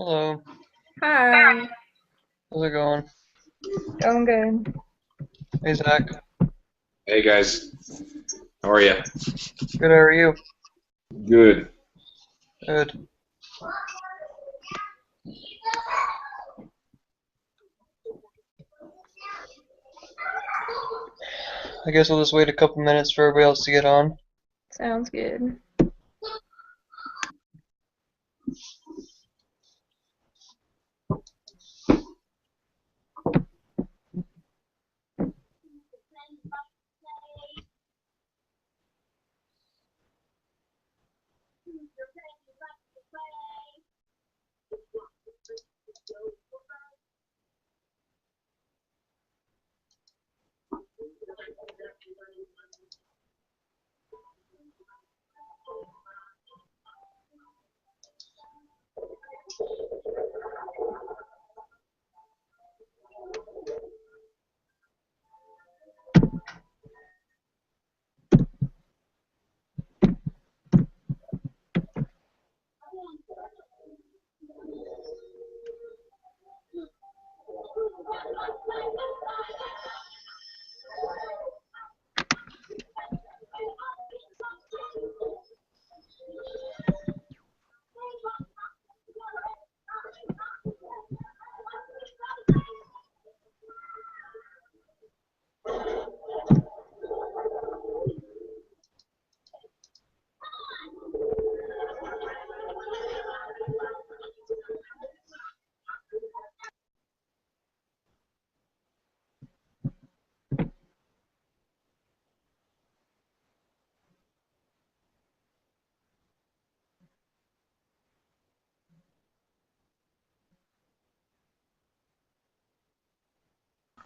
Hello, Hi, how's it going? going good. Hey Zach, Hey guys, how are you? good, how are you? Good. Good. I guess we'll just wait a couple minutes for everybody else to get on. Sounds good.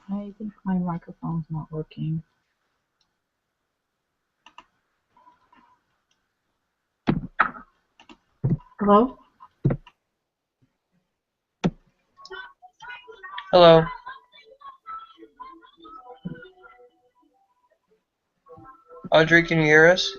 I think my microphone's not working. Hello? Hello, Audrey, can you hear us?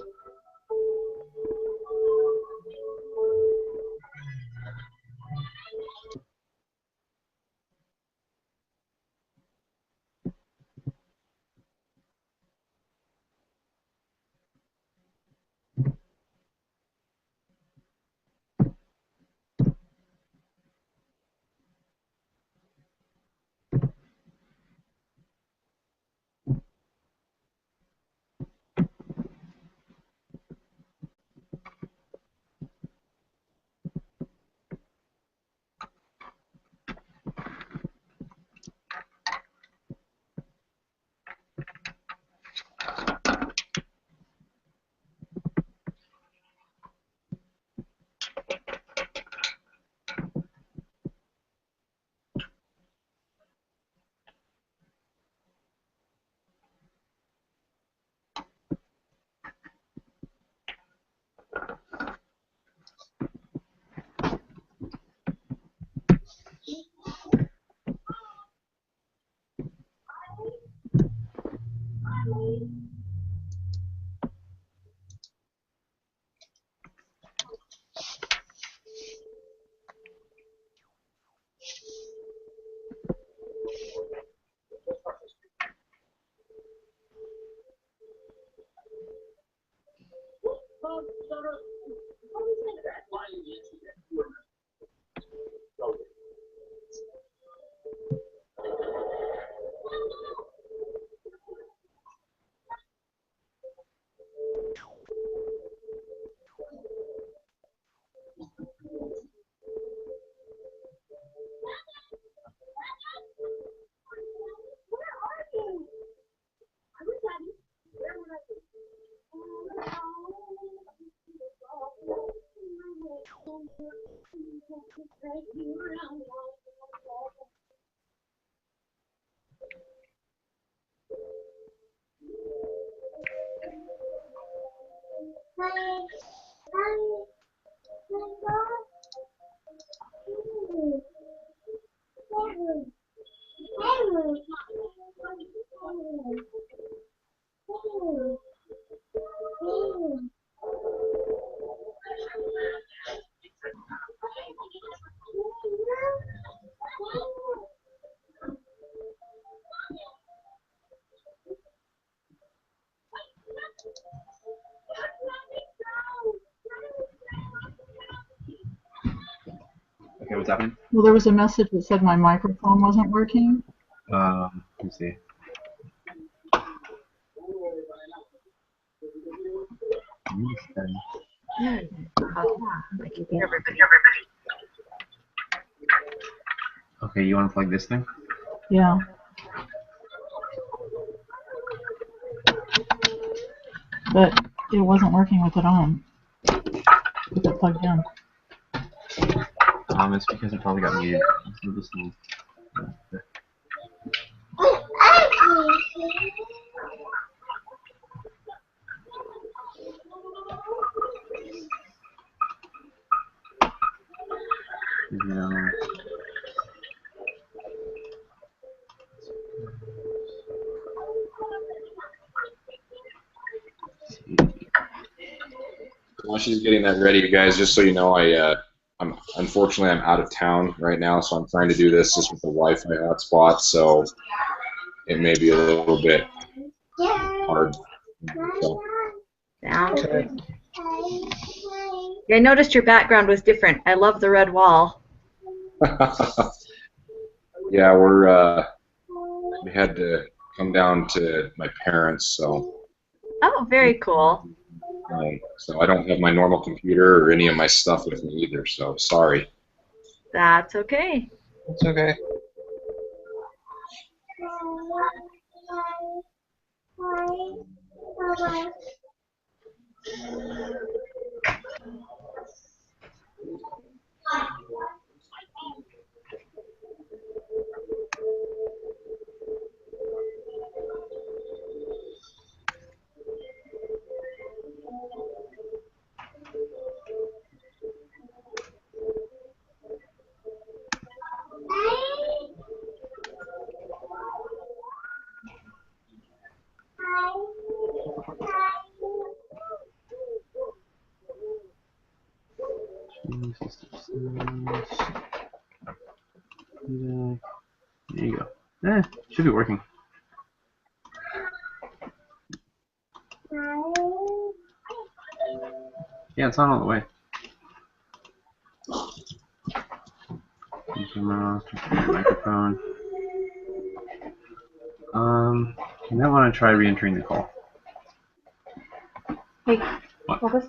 Okay, what's happening? Well, there was a message that said my microphone wasn't working. Let me see. Okay, you want to plug this thing? Yeah. But it wasn't working with it on. With it plugged in. It's because it probably got muted. Let's move this thing. Yeah. While she's getting that ready, you guys, just so you know, unfortunately I'm out of town right now, so I'm trying to do this just with the Wi-Fi hotspot, so it may be a little bit hard. So. Sounds good. Yeah, I noticed your background was different. I love the red wall. Yeah, we had to come down to my parents, so. Oh, very cool. So I don't have my normal computer or any of my stuff with me either, so sorry. That's okay. It's okay. There you go. Should be working. Yeah, it's on all the way. Camera, microphone. You might want to try re-entering the call. Hey, What? focus.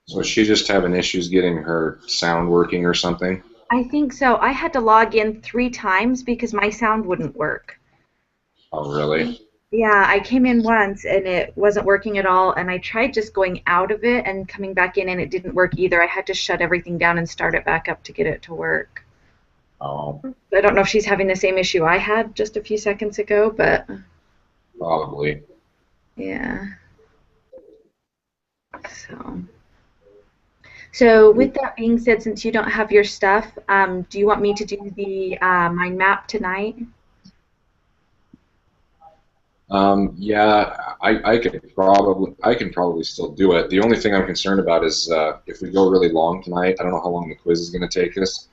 So is she just having issues getting her sound working or something? I think so. I had to log in 3 times because my sound wouldn't work. Oh, really? Yeah, I came in once and it wasn't working at all, and I tried just going out of it and coming back in, and it didn't work either. I had to shut everything down and start it back up to get it to work. Oh, I don't know if she's having the same issue I had just a few seconds ago, but probably. yeah. So with that being said, since you don't have your stuff, do you want me to do the mind map tonight? Yeah, I can probably still do it. The only thing I'm concerned about is if we go really long tonight, I don't know how long the quiz is going to take us.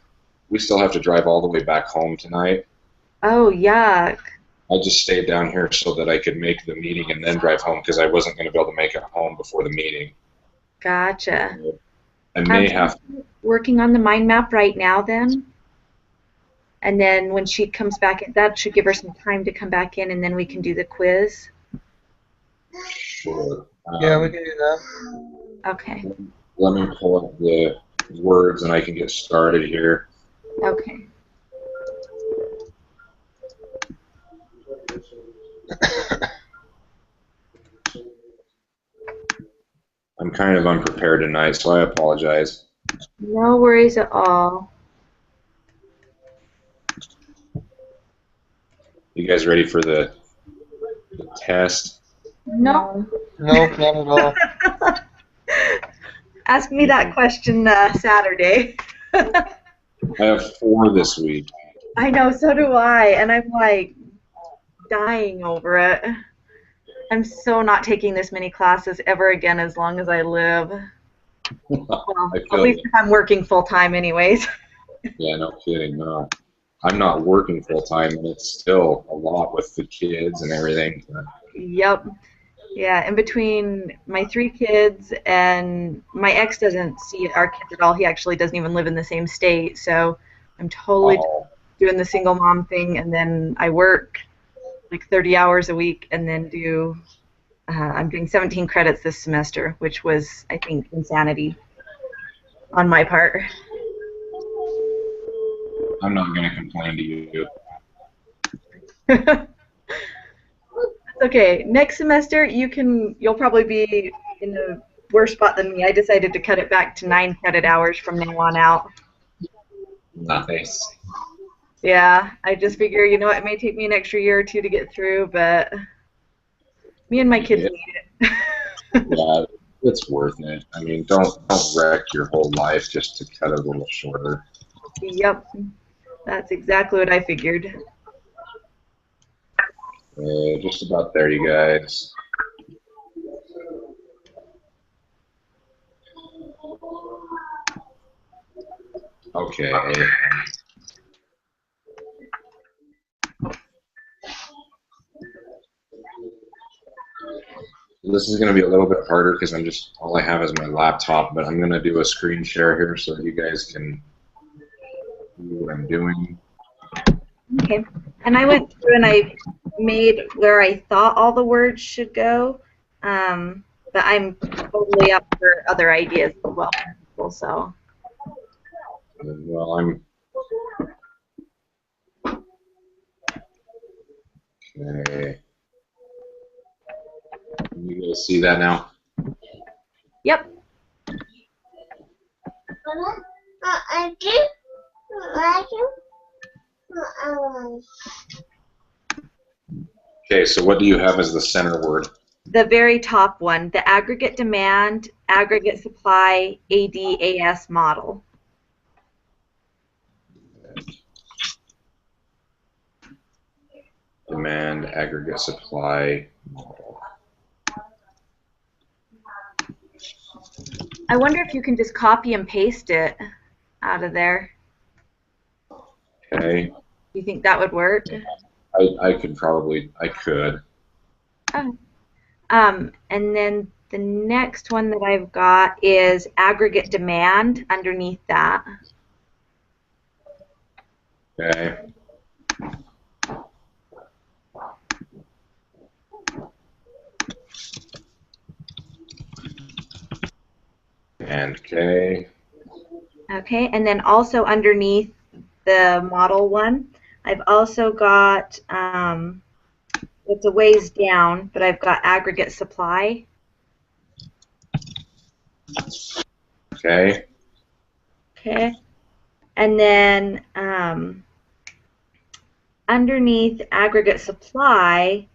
We still have to drive all the way back home tonight. Oh, yuck. I just stayed down here so that I could make the meeting and then drive home because I wasn't going to be able to make it home before the meeting. Gotcha. I may have. Working on the mind map right now then? And then when she comes back, that should give her some time to come back in, and then we can do the quiz. Sure. Yeah, we can do that. Okay. Let me pull up the words and I can get started here. Okay. I'm kind of unprepared tonight, so I apologize. No worries at all. You guys ready for the test? No. Nope, not at all. Ask me that question Saturday. I have 4 this week. I know, so do I, and I'm like dying over it. I'm so not taking this many classes ever again as long as I live. Well, I at feel least it. if I'm working full time anyways. Yeah, no kidding. No, I'm not working full time, and it's still a lot with the kids and everything. Yep. Yeah, in between my 3 kids and my ex doesn't see our kids at all. He actually doesn't even live in the same state, so I'm totally Oh, doing the single mom thing, and then I work like 30 hours a week and then do I'm doing 17 credits this semester, which was, I think, insanity on my part. I'm not going to complain to you. That's okay. Next semester you'll probably be in a worse spot than me. I decided to cut it back to 9 credit hours from now on out. Nice. Yeah, I just figure, it may take me an extra year or 2 to get through, but me and my kids need it. Yeah, it's worth it. I mean, don't wreck your whole life just to cut it a little shorter. Yep, that's exactly what I figured. Just about there, you guys. Okay. This is going to be a little bit harder because all I have is my laptop, but I'm going to do a screen share here so that you guys can see what I'm doing. Okay, and I went through and I made where I thought all the words should go, but I'm totally up for other ideas as well. So. Well, I'm. Okay. Can you guys see that now? Yep. Okay, so what do you have as the center word? The very top one, the aggregate demand, aggregate supply, ADAS model. Demand, aggregate supply model. I wonder if you can just copy and paste it out of there. Okay. You think that would work? I could. Oh. And then the next one that I've got is aggregate demand underneath that. Okay. And okay. Okay, and then also underneath the model one, I've also got, it's a ways down, but I've got aggregate supply. Okay. Okay, and then underneath aggregate supply,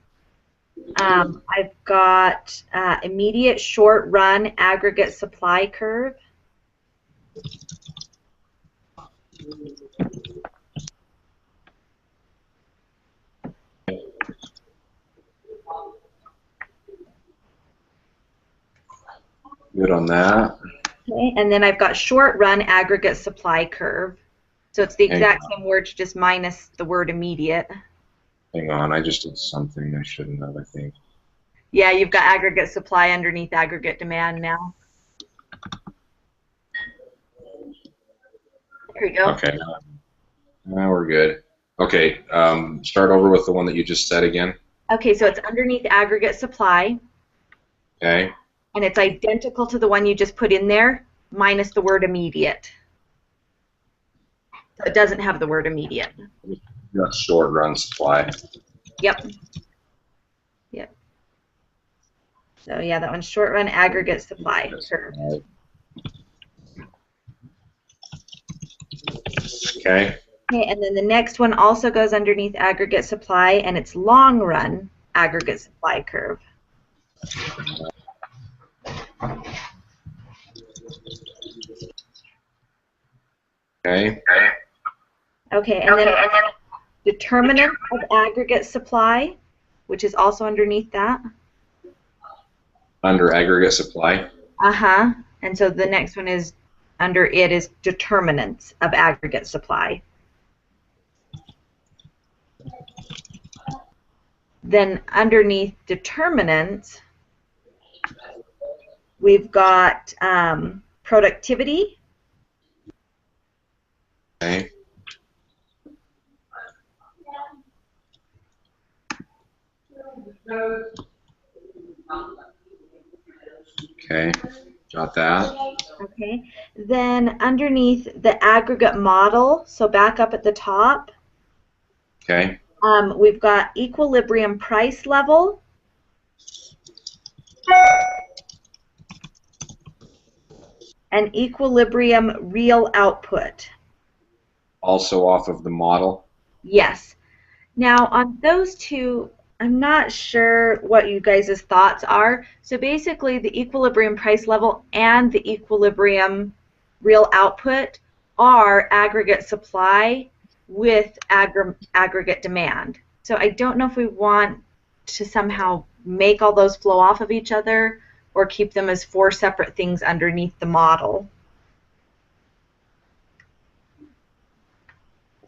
I've got immediate short run aggregate supply curve. Good on that. Okay, and then I've got short run aggregate supply curve. So it's the exact same words, just minus the word immediate. Hang on, I just did something I shouldn't have, I think. Yeah, you've got aggregate supply underneath aggregate demand now. There you go. Okay. Now we're good. Okay, start over with the one that you just said again. Okay, so it's underneath aggregate supply, Okay. and it's identical to the one you just put in there, minus the word immediate. So it doesn't have the word immediate. Just short run supply. Yep. Yep. So yeah, that one's short run aggregate supply curve. Okay. Okay, and then the next one also goes underneath aggregate supply, and it's long run aggregate supply curve. Okay. Okay, and then determinant of aggregate supply, which is also underneath that. Under aggregate supply. Uh-huh. And so the next one is under it is determinants of aggregate supply. Then underneath determinants, we've got productivity. Okay. Okay. Got that. Okay. Then underneath the aggregate model, so back up at the top, Okay. we've got equilibrium price level. And equilibrium real output. Also off of the model. Yes. Now on those two, I'm not sure what you guys' thoughts are. So basically the equilibrium price level and the equilibrium real output are aggregate supply with aggregate demand. So I don't know if we want to somehow make all those flow off of each other or keep them as four separate things underneath the model.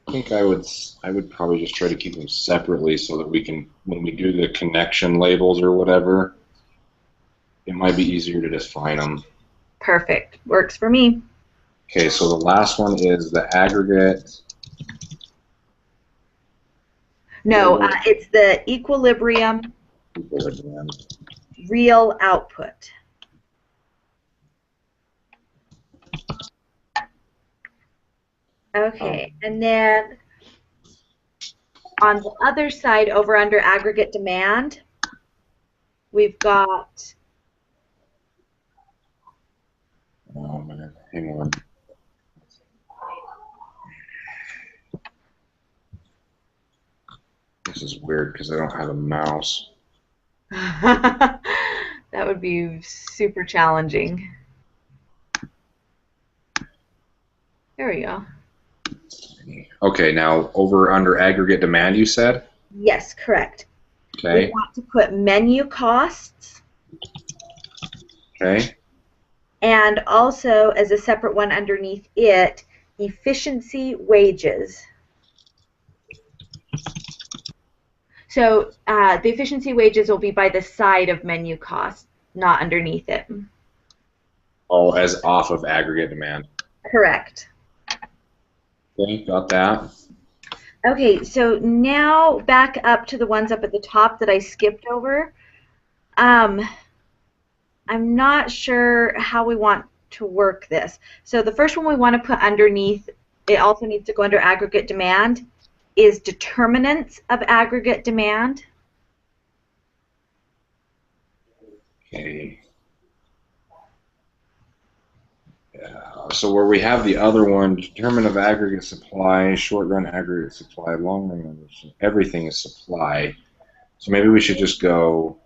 I think I would probably just try to keep them separately so that we can, when we do the connection labels or whatever, it might be easier to define them. Perfect. Works for me. Okay, so the last one is the aggregate. No, it's the equilibrium real output. Okay, and then on the other side, over under aggregate demand, we've got. Oh man, hang on. This is weird because I don't have a mouse. That would be super challenging. There we go. Okay, now over under aggregate demand, you said? Yes, correct. Okay. We want to put menu costs. Okay. And also, as a separate one underneath it, efficiency wages. So the efficiency wages will be by the side of menu costs, not underneath it. Oh, as off of aggregate demand. Correct. Okay, got that. Okay, so now back up to the ones up at the top that I skipped over. I'm not sure how we want to work this. So the first one we want to put underneath, it also needs to go under aggregate demand, is determinants of aggregate demand. Okay. So where we have the other one, determinant of aggregate supply, short run aggregate supply, long run, everything is supply. So maybe we should just go.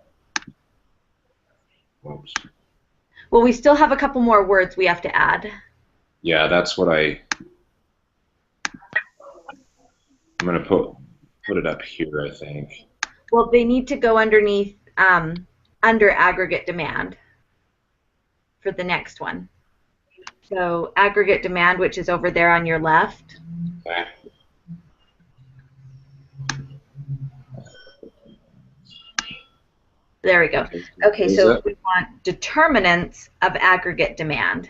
Oops. Well, we still have a couple more words we have to add. Yeah, that's what I'm gonna put it up here, I think. Well, they need to go underneath under aggregate demand for the next one. So aggregate demand, which is over there on your left. Okay. There we go. Okay, Is so it? we want determinants of aggregate demand.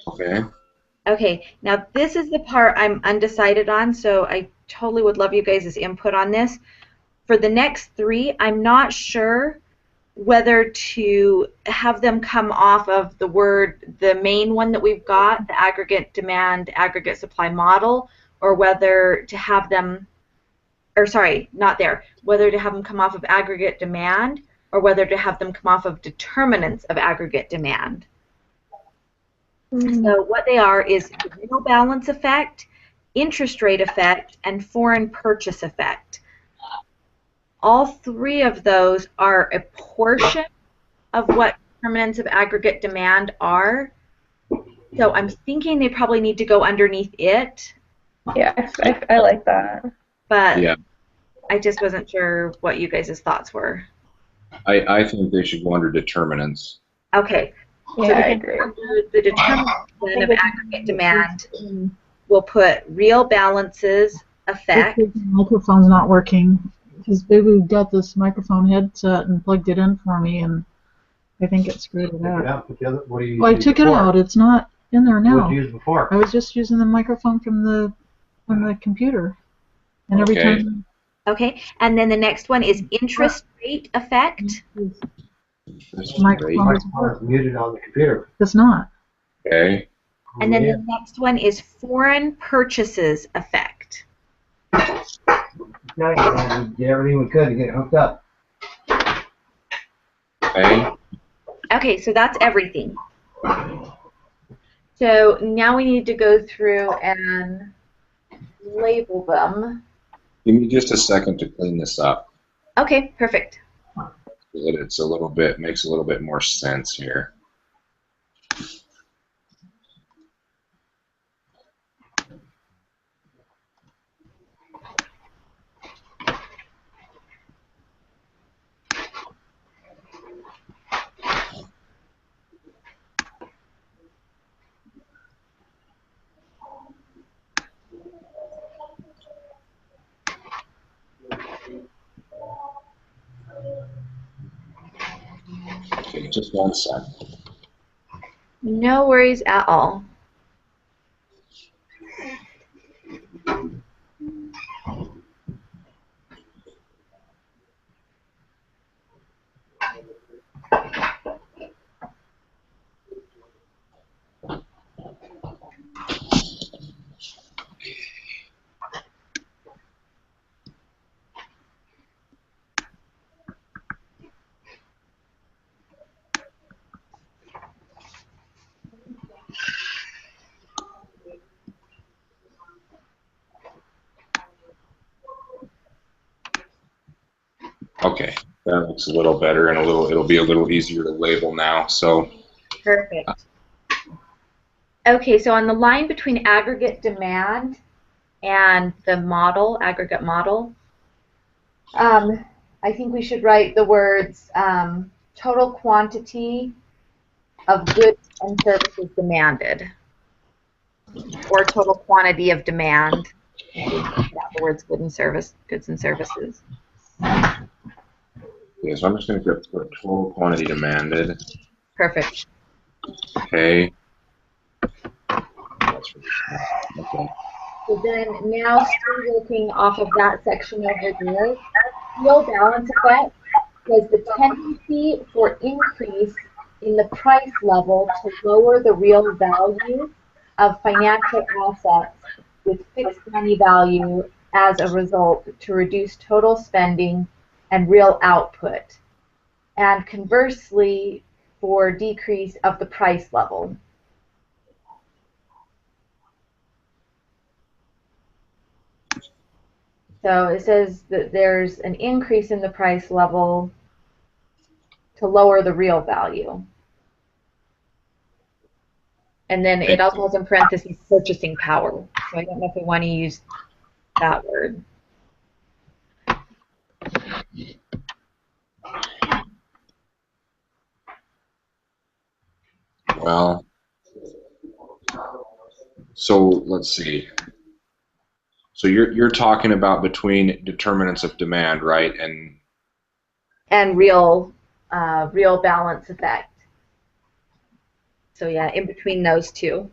Okay. Okay, now this is the part I'm undecided on, so I totally would love you guys' input on this. For the next three, I'm not sure whether to have them come off of the main one that we've got, the aggregate demand, aggregate supply model, or whether to have them, or sorry, not there, whether to have them come off of aggregate demand, or whether to have them come off of determinants of aggregate demand. So what they are is the real balance effect, interest rate effect, and foreign purchase effect. All three of those are a portion of what determinants of aggregate demand are. So I'm thinking they probably need to go underneath it, Yeah, I like that. but Yeah. I just wasn't sure what you guys' thoughts were. I think they should go under determinants. Okay. Yeah, So I they agree. under the determinants then of aggregate demand, we'll put real balances effect. The microphone's not working because Baby got this microphone headset and plugged it in for me, and I think it screwed it Take it up. out, put the other, what do you Well, I use took it before? out. It's not in there What now. did you use before? I was just using the microphone from the computer, and every Okay. time. Okay, and then the next one is interest rate effect. Microphone Right. doesn't Oh, work. it's muted on the computer. It's not. Okay. And then Yeah. the next one is foreign purchases effect. Okay, and we did everything we could to get it hooked up. Okay. Okay, so that's everything. So now we need to go through and label them. Give me just a second to clean this up. Okay, perfect. So that it's makes a little bit more sense here. Okay, just one sec. No worries at all. Okay, that looks a little better and it'll be a little easier to label now. So Perfect. Okay, so on the line between aggregate demand and the model, aggregate model, I think we should write the words total quantity of goods and services demanded, or total quantity of demand. Yeah, the words goods and services. yeah, so I'm just going to put total quantity demanded. Perfect. Okay. Okay. So then now still working off of that section over there, real balance effect says the tendency for increase in the price level to lower the real value of financial assets with fixed money value as a result to reduce total spending and real output. And conversely, for decrease of the price level. So it says that there's an increase in the price level to lower the real value. And then it also has in parentheses purchasing power. So I don't know if we want to use that word. Well, so let's see. So you're talking about between determinants of demand, right? And real balance effect. So yeah, in between those two.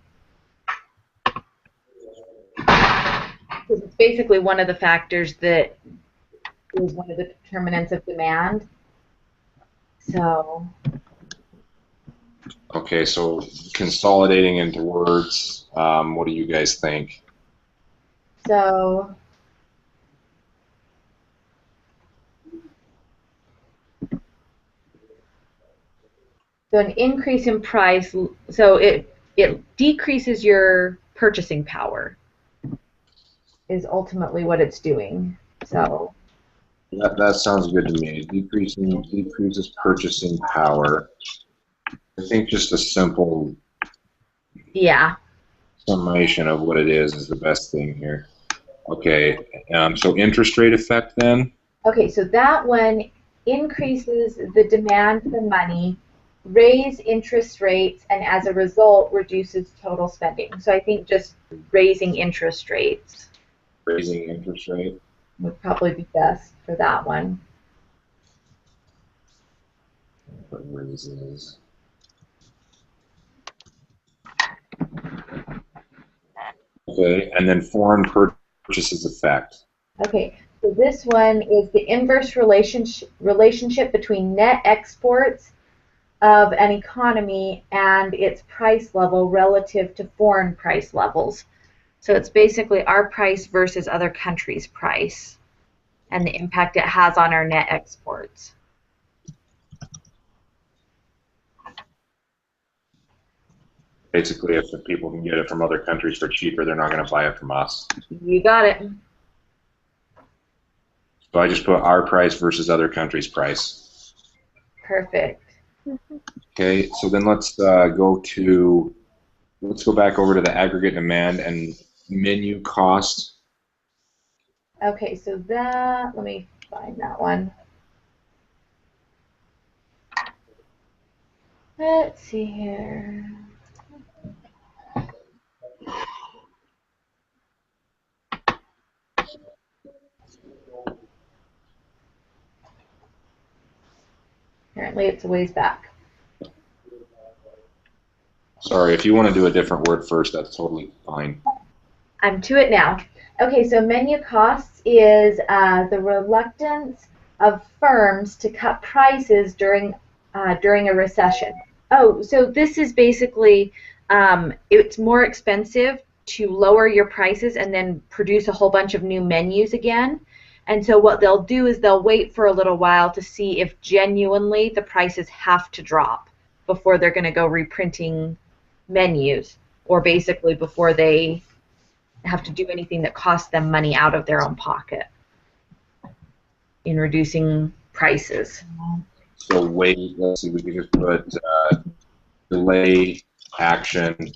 Because it's basically one of the factors that is one of the determinants of demand. So. Okay, so consolidating into words, what do you guys think? So an increase in price, so it decreases your purchasing power is ultimately what it's doing. So That sounds good to me. Decreases purchasing power. I think just a simple summation of what it is the best thing here. Okay, so interest rate effect then? Okay, so that one increases the demand for money, raise interest rates, and as a result reduces total spending. So I think just raising interest rates. Raising interest rate? Would probably be best for that one. What raises? Okay, and then foreign purchases effect. Okay, so this one is the inverse relationship between net exports of an economy and its price level relative to foreign price levels. So it's basically our price versus other countries' price and the impact it has on our net exports. Basically, if the people can get it from other countries for cheaper, they're not going to buy it from us. You got it. So I just put our price versus other countries' price. Perfect. Okay, so then let's go back over to the aggregate demand and menu cost. Okay, so that, let me find that one. Let's see here. Apparently it's a ways back. Sorry, if you want to do a different word first, that's totally fine. I'm to it now. Okay, so menu costs is the reluctance of firms to cut prices during a recession. Oh, so this is basically it's more expensive to lower your prices and then produce a whole bunch of new menus again. And so what they'll do is they'll wait for a little while to see if genuinely the prices have to drop before they're going to go reprinting menus, or basically before they have to do anything that costs them money out of their own pocket in reducing prices. So wait, let's see, we can just put delay action.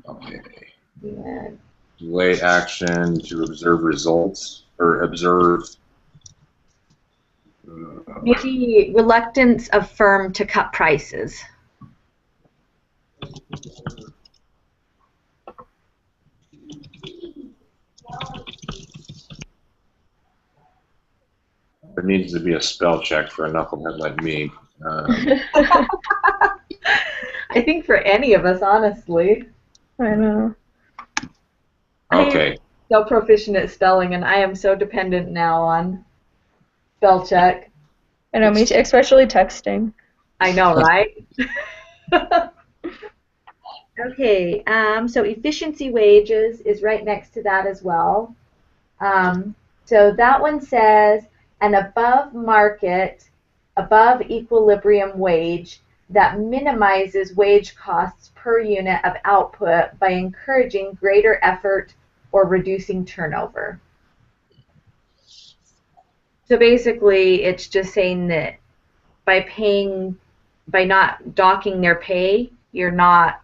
Okay. Yeah. Delay action to observe results, or observe. Maybe reluctance of firm to cut prices. There needs to be a spell check for a knucklehead like me. I think for any of us, honestly. I know. Okay. So proficient at spelling, and I am so dependent now on spell check. I know, me too, especially texting. I know, right? Okay, so efficiency wages is right next to that as well. So that one says an above market, above equilibrium wage that minimizes wage costs per unit of output by encouraging greater effort or reducing turnover. So basically, it's just saying that by not docking their pay, you're not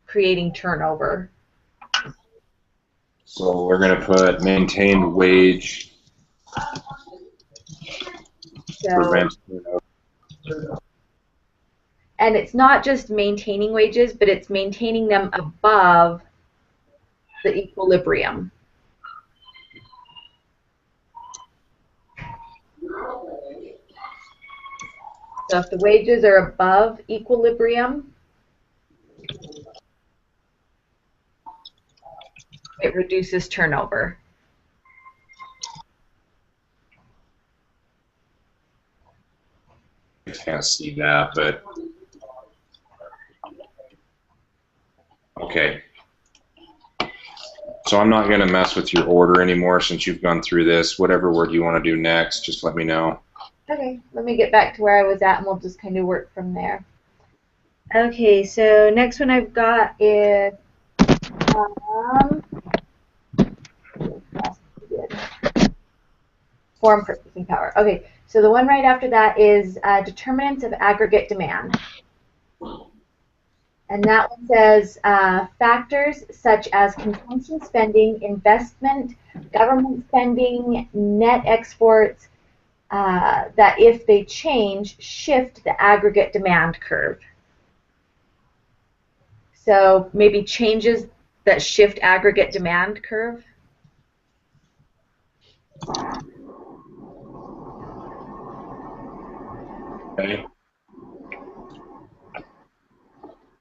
creating turnover. So we're going to put maintained wage So, prevents. and it's not just maintaining wages, but it's maintaining them above the equilibrium. So if the wages are above equilibrium, it reduces turnover. I can't see that, but okay. So I'm not going to mess with your order anymore since you've gone through this. Whatever word you want to do next, just let me know. Okay, let me get back to where I was at and we'll just kind of work from there. Okay, so next one I've got is form purchasing power. Okay, so the one right after that is determinants of aggregate demand. And that one says factors such as consumption spending, investment, government spending, net exports, that if they change, shift the aggregate demand curve. So maybe changes that shift aggregate demand curve. Okay.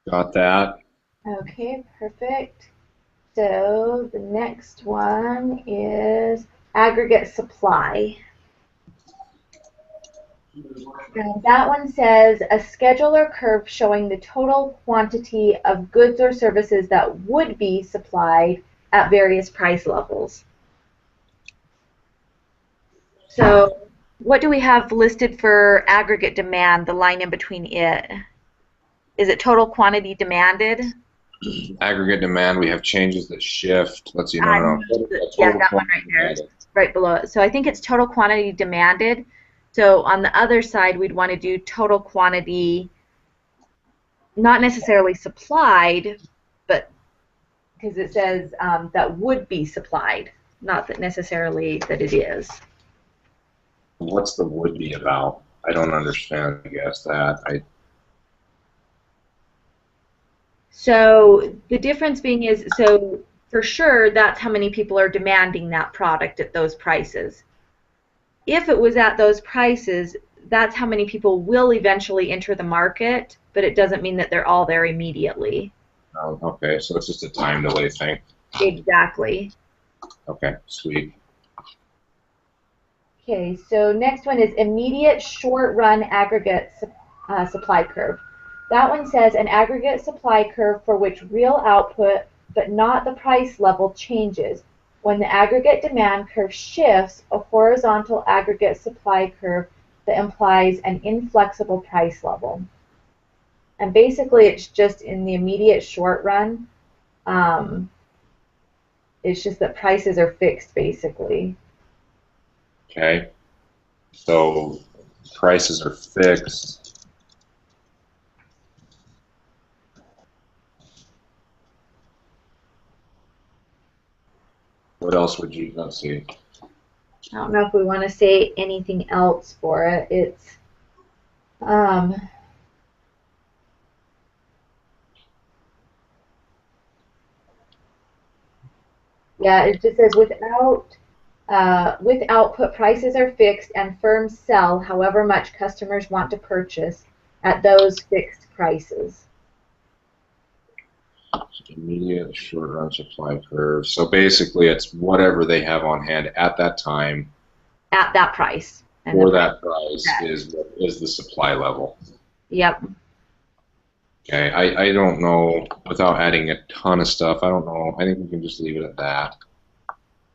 Got that. Okay, perfect. So the next one is aggregate supply. And that one says a schedule or curve showing the total quantity of goods or services that would be supplied at various price levels. So what do we have listed for aggregate demand, the line in between it? Is it total quantity demanded? Aggregate demand, we have changes that shift. Let's see, no. Yeah, that one right there, right below it. So I think it's total quantity demanded. So on the other side, we'd want to do total quantity, not necessarily supplied, but because it says that would be supplied, not that necessarily that it is. What's the would be about? I don't understand, I guess, that. So the difference being is, so for sure, that's how many people are demanding that product at those prices. If it was at those prices, that's how many people will eventually enter the market, but it doesn't mean that they're all there immediately. Oh, okay, so it's just a time delay thing. Exactly. Okay, sweet. Okay, so next one is immediate short-run aggregate supply curve. That one says an aggregate supply curve for which real output, but not the price level, changes. When the aggregate demand curve shifts, a horizontal aggregate supply curve that implies an inflexible price level. And basically, it's just in the immediate short run. It's just that prices are fixed, basically. Okay, so prices are fixed. What else would you, let's see. I don't know if we want to say anything else for it. It's yeah, it just says without with output, prices are fixed and firms sell however much customers want to purchase at those fixed prices. Immediate short run supply curve. So basically, it's whatever they have on hand at that time At that price. And for the that price is the supply level. Yep. Okay, I don't know, without adding a ton of stuff, I don't know. I think we can just leave it at that.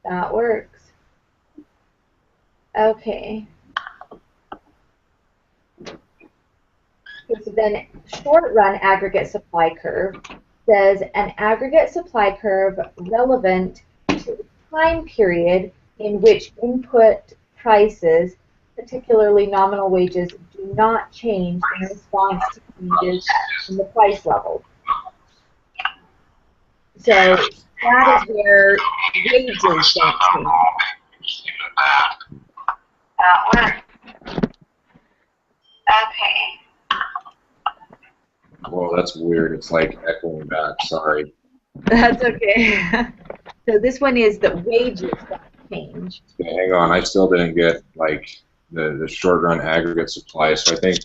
That works. Okay. So then short run aggregate supply curve says an aggregate supply curve relevant to the time period in which input prices, particularly nominal wages, do not change in response to changes in the price level. So that is where wages don't change. That works. Okay. Well, that's weird. It's like echoing back. Sorry. That's okay. So this one is that wages don't change. Okay, hang on. I still didn't get like the short run aggregate supply. So I think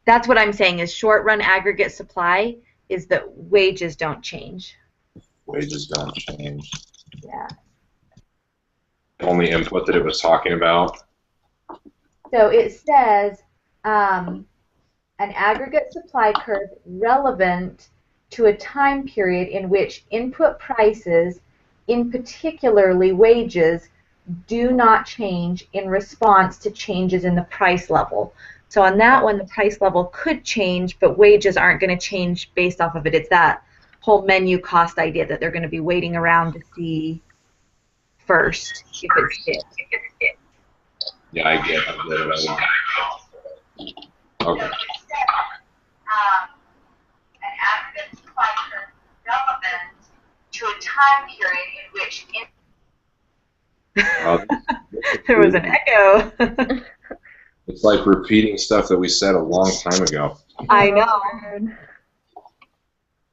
That's what I'm saying is short run aggregate supply is that wages don't change. wages don't change. Yeah. The only input that it was talking about. So it says an aggregate supply curve relevant to a time period in which input prices, in particularly wages, do not change in response to changes in the price level. So on that one, the price level could change, but wages aren't going to change based off of it. It's that whole menu cost idea that they're going to be waiting around to see first if it's hit. Yeah, I get it. Okay. An aggregate supply curve relevant to a time period in which there was an echo. It's like repeating stuff that we said a long time ago. I know.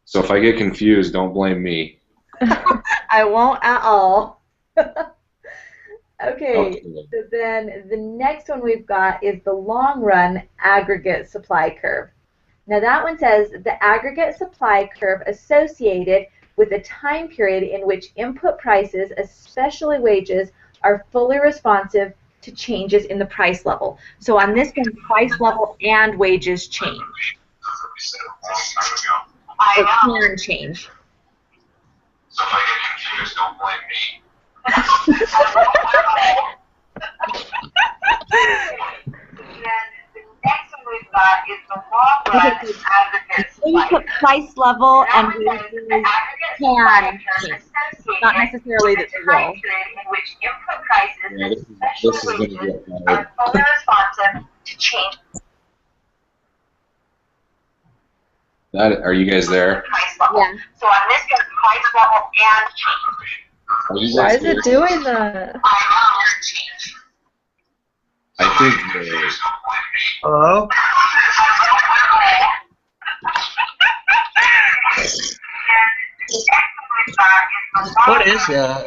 So if I get confused, don't blame me. I won't at all. Okay, Okay. so then the next one we've got is the long run aggregate supply curve. Now that one says the aggregate supply curve associated with a time period in which input prices, especially wages, are fully responsive to changes in the price level. So on this one, price level and wages change. Or can change. So if I get confused, don't blame me. Input price level and wages can change. Not necessarily that they will. Yeah, this is going to get better. Are you guys there? Yeah. So on this goes price level and change. Are you Why guys is there? it doing that? I think Hello? What is that?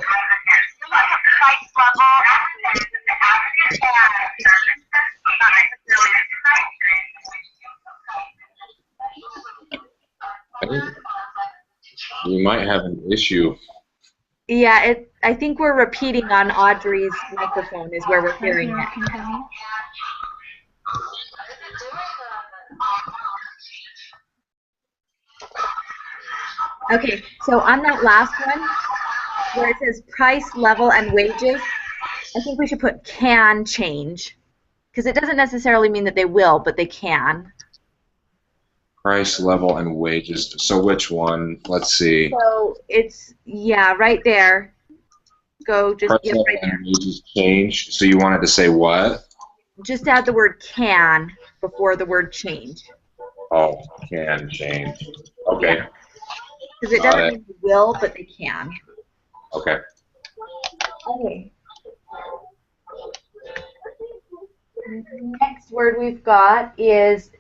I think we might have an issue. Yeah, I think we're repeating on Audrey's microphone is where we're hearing it. Okay, so on that last one, where it says price, level, and wages, I think we should put can change. Because it doesn't necessarily mean that they will, but they can. Price, level, and wages. So which one? Let's see. So it's, yeah, right there. Go just, Price, yeah, level, right there. and wages change. So you wanted to say what? Just add the word can before the word change. Oh, can change. Okay. Because it Got doesn't it. mean they will, but they can. Okay. Okay. Next word we've got is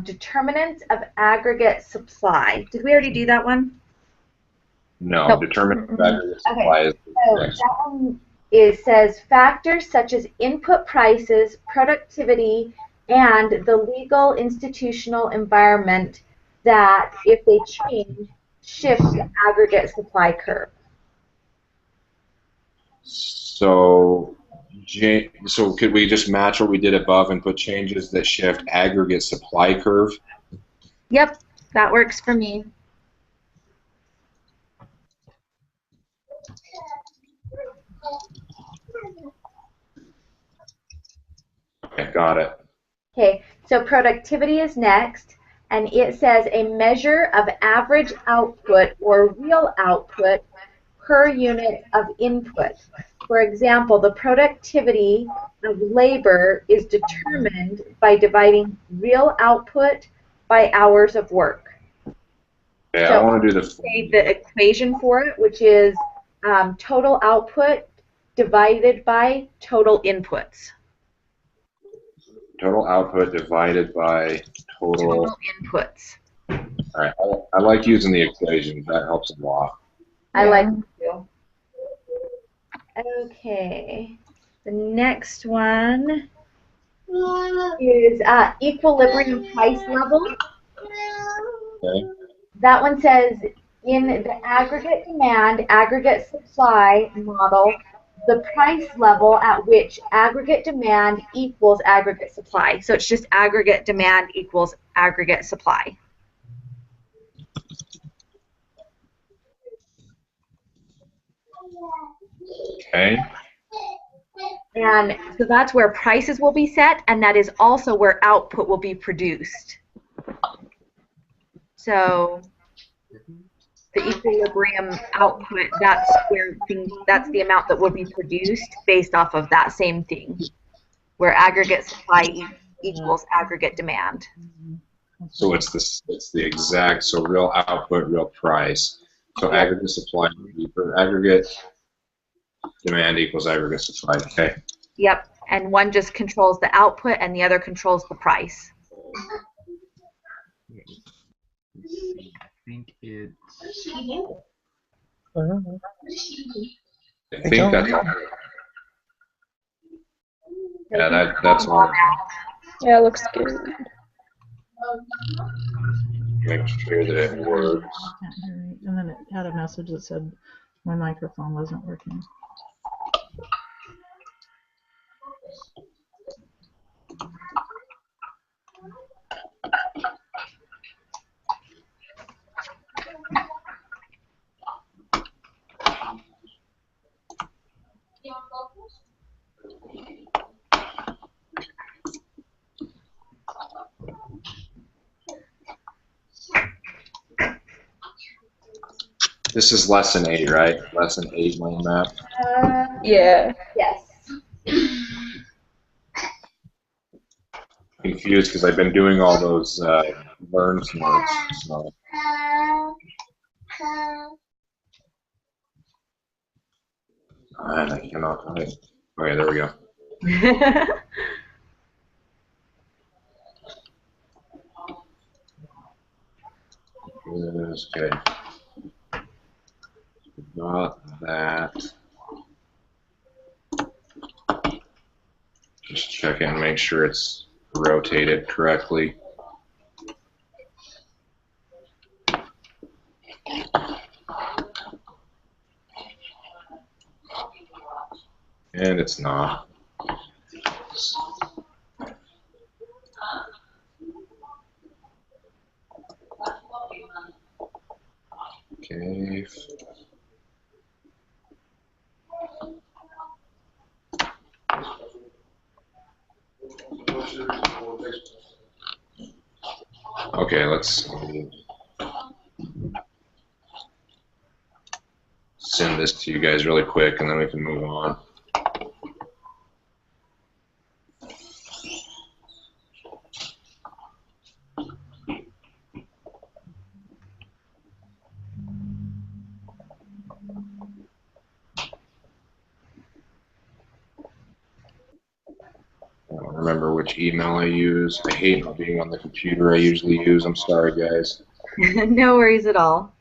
determinants of aggregate supply. Did we already do that one? No, Nope. determine aggregate supply is So next. that one it says factors such as input prices, productivity, and the legal institutional environment that, if they change, shift the aggregate supply curve. So, so could we just match what we did above and put changes that shift aggregate supply curve? Yep, that works for me. Okay, got it. Okay, so productivity is next, and it says a measure of average output or real output per unit of input. For example, the productivity of labor is determined by dividing real output by hours of work. Okay, So I want to do say the equation for it, which is total output divided by total inputs. total output divided by total. Total inputs. All right, I like using the equations. That helps a lot. I like it too. Okay, the next one is equilibrium price level. Okay. That one says in the aggregate demand, aggregate supply model, the price level at which aggregate demand equals aggregate supply. So it's just aggregate demand equals aggregate supply. Okay. And so that's where prices will be set, and that is also where output will be produced. So the equilibrium output, that's where that's the amount that will be produced based off of that same thing, where aggregate supply equals aggregate demand. So it's the exact, so real output, real price. So aggregate supply, aggregate demand equals aggregate supply. Okay. Yep, and one just controls the output and the other controls the price. I think it's. I think that's. Yeah, that's all. Yeah, it looks good. Make sure that it works. And then it had a message that said my microphone wasn't working. This is lesson 8, right? Lesson 8 mind map. Yeah. Yes. Confused because I've been doing all those burns notes. So. And I cannot find it. Okay, there we go. This is good. Got that. Just check it and make sure it's rotated correctly. And it's not. Okay. Okay, let's send this to you guys really quick and then we can move on. I don't remember which email I use. I hate not being on the computer I usually use. I'm sorry, guys. No worries at all.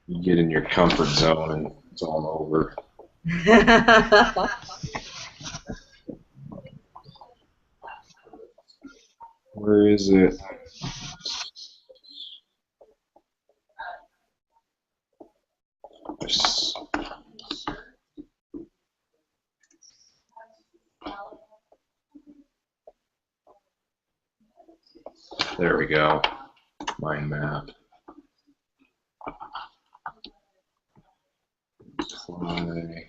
You get in your comfort zone and It's all over. Where is it? There we go. Mind map. Apply.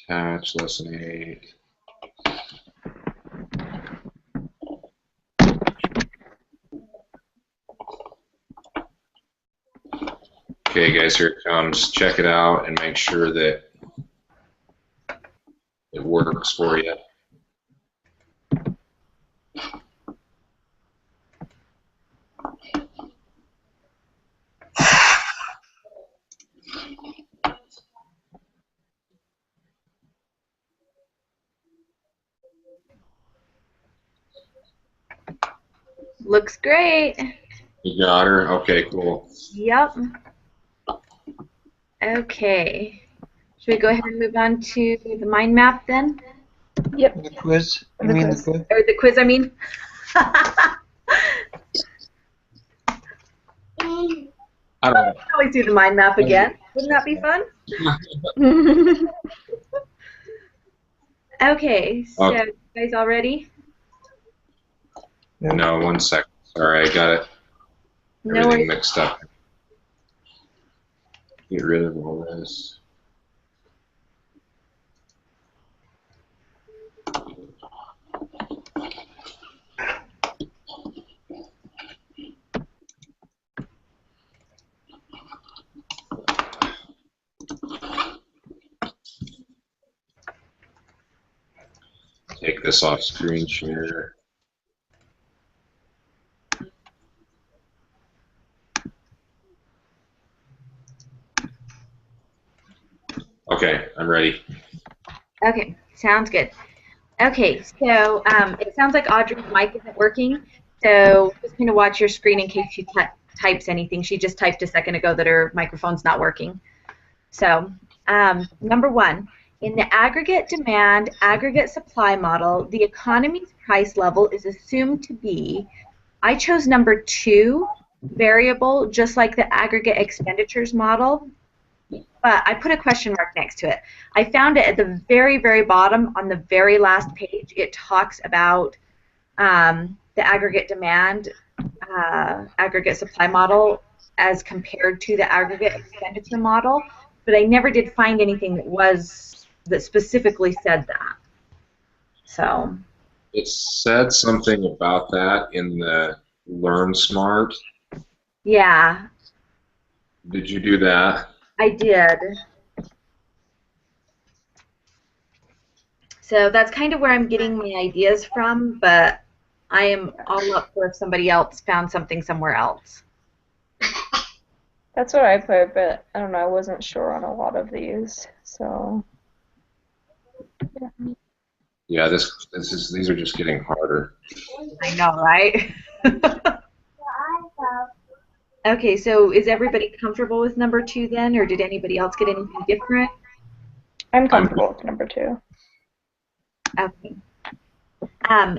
Attach lesson 8. Okay, guys, here it comes. Check it out and make sure that it works for you. Looks great. You got her? Okay, cool. Yep. Okay. Should we go ahead and move on to the mind map then? Yep. The quiz? You The mean quiz. the quiz? Or the quiz, I mean. I don't know. Always do the mind map again. Wouldn't that be fun? Okay, so Okay. you guys all ready? No, 1 second. Sorry, I got it. No Everything worries. mixed up. Get rid of all this. Take this off screen share. Okay, I'm ready. Okay, sounds good. Okay, so it sounds like Audrey's mic isn't working, so just going to watch your screen in case she types anything. She just typed a second ago that her microphone's not working. So, number 1, in the aggregate demand, aggregate supply model, the economy's price level is assumed to be, I chose number 2, variable, just like the aggregate expenditures model, but I put a question mark next to it. I found it at the very, very bottom on the very last page. It talks about the aggregate demand, aggregate supply model as compared to the aggregate expenditure model, but I never did find anything that specifically said that. So. It said something about that in the Learn Smart. Yeah, Did you do that? I did. So that's kind of where I'm getting my ideas from, but I am all up for if somebody else found something somewhere else. That's what I put, but I don't know. I wasn't sure on a lot of these, so. Yeah, these are just getting harder. I know, right? Okay, so is everybody comfortable with number 2 then, or did anybody else get anything different? I'm comfortable with number 2. Okay.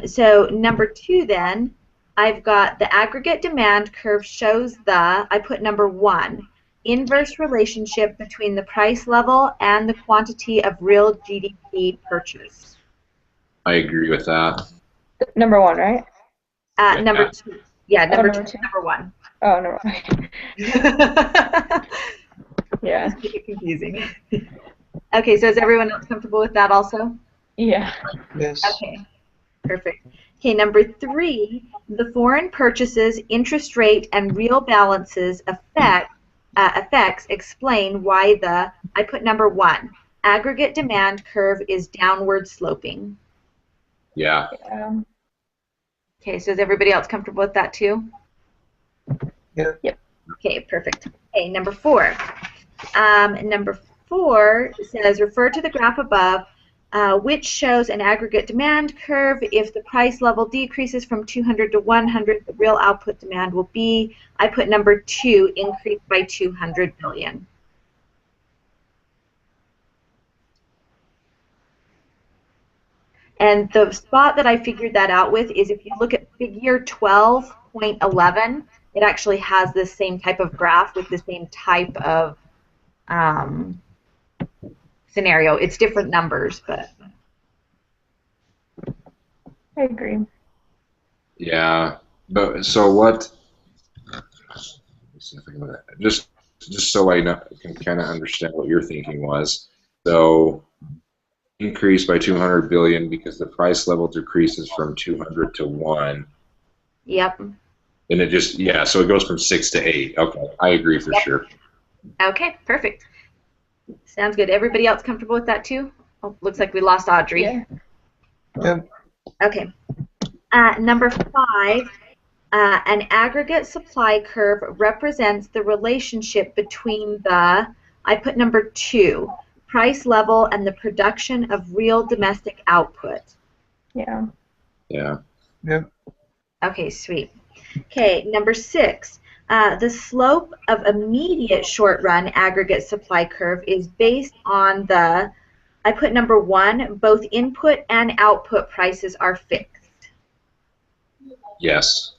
So number 2 then, I've got the aggregate demand curve shows I put number 1, inverse relationship between the price level and the quantity of real GDP purchased. I agree with that. Number 1, right? Number 2. Yeah, number number 2, two. number 1. Oh, no. Yeah. Just make it confusing. Okay, so is everyone else comfortable with that also? Yeah. Yes. Okay, perfect. Okay, number 3, the foreign purchases, interest rate, and real balances effects explain why I put number 1, aggregate demand curve is downward sloping. Yeah. Okay, so is everybody else comfortable with that too? Yep. Yep. Okay, perfect. Okay, number 4. Number 4 says, refer to the graph above which shows an aggregate demand curve. If the price level decreases from 200 to 100, the real output demand will be, I put number 2, increased by 200 billion. And the spot that I figured that out with is if you look at figure 12.11, it actually has this same type of graph with the same type of scenario. It's different numbers, but I agree. Yeah, but so what? Let's see if I can, just so I know, can kind of understand what your thinking was. So increase by 200 billion because the price level decreases from 200 to 1. yep. And it just, yeah, so it goes from 6 to 8. Okay, I agree for sure. Okay, perfect. Sounds good. Everybody else comfortable with that too? Oh, looks like we lost Audrey. Yeah. Yep. Okay. Number 5, an aggregate supply curve represents the relationship between the, I put number 2, price level and the production of real domestic output. Yeah. Yeah. Yep. Okay, sweet. Okay, number 6. The slope of immediate short-run aggregate supply curve is based on the, I put number 1, both input and output prices are fixed. Yes.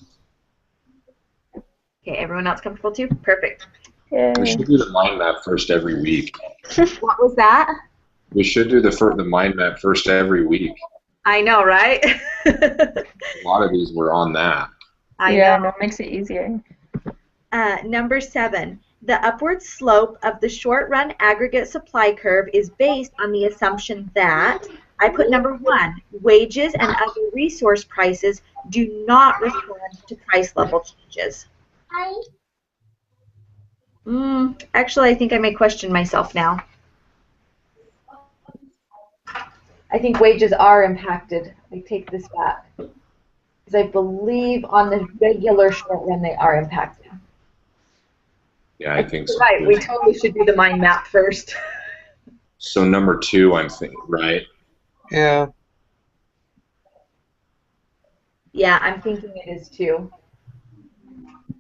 Okay, everyone else comfortable too? Perfect. Yay. We should do the mind map first every week. What was that? We should do the mind map first every week. I know, right? A lot of these were on that. I Yeah, know. no, it makes it easier. Number 7. The upward slope of the short-run aggregate supply curve is based on the assumption that, I put number 1, wages and other resource prices do not respond to price level changes. Actually, I think I may question myself now. I think wages are impacted. I take this back. Because I believe on the regular short run they are impacted. Yeah, I think so. Right, we totally should do the mind map first. So number 2, I'm thinking, right? Yeah. Yeah, I'm thinking it is too.